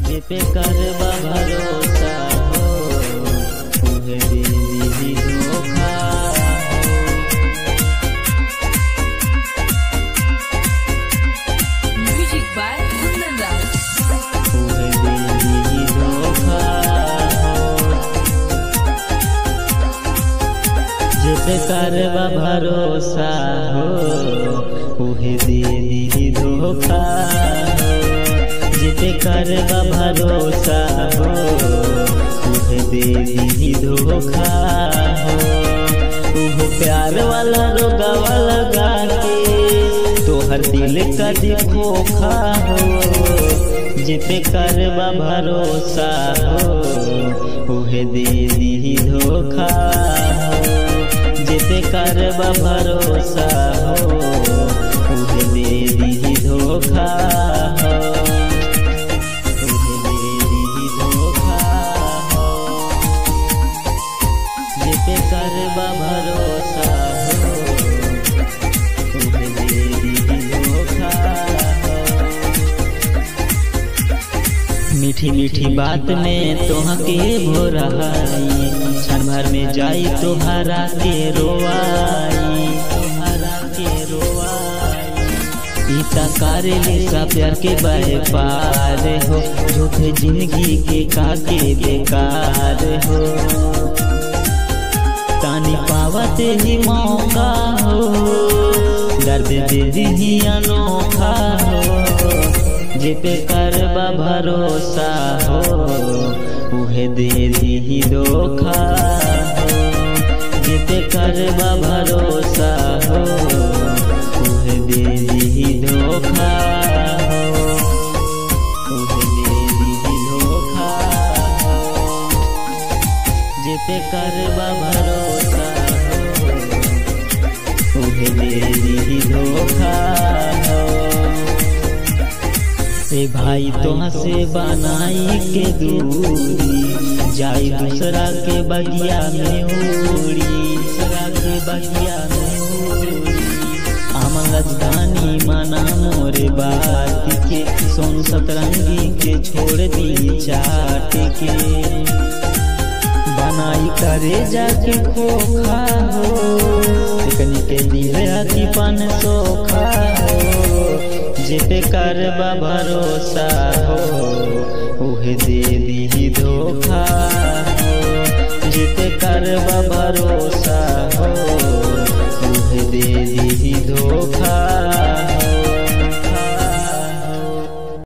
जे पे करबा भरोसा हो उहे दे दी धोखा। Music by Kundan Raj. उहे दे दी धोखा जे पे करबा भरोसा हो उहे दे दी धोखा। जिते करबा भरोसा हो उहे दे दी धोखा हो। उहो प्यार वाला रोगवा लगा के तोहर दिल का खोखा हो। जिते करबा भरोसा हो उहे दे दी धोखा हो। जिते करबा भरोसा हो उहे दे दी धोखा हो। जिते करबा भरोसा हो उहे दे दी धोखा हो। मीठी मीठी बात में तोहके भोराई क्षण भर में जाई तोहरा के रोवाई। तोहरा के रोवाई इता करेले सा प्यार के व्यापार हो। झूठे जिंदगी के काके बेकार हो। तानी पावते ही मौका हो दर्द दे दी अनोखा हो। जे पे करबा भरोसा हो उहे दे दी धोखा हो। जे पे करबा भरोसा हो उहे दे दी धोखा हो। उहे दे दी धोखा हो। जे पे करबा भरोसा हो उहे दे दी धोखा हो। ए भाई तोहा से बनाई के दूरी जाई दूसरा के बगिया में उड़ी। दूसरा के बगिया में उड़ी आमन राजधानी माना मोरे बात के। सोन सतरंगी के छोड़ दी चाट के बनाई करे जाके खोखा हो। कनी के दिल आती पान सोखा हो। जे पे करबा भरोसा हो उहे दे दी धोखा हो। जे पे करबा भरोसा हो उहे दे दी धोखा।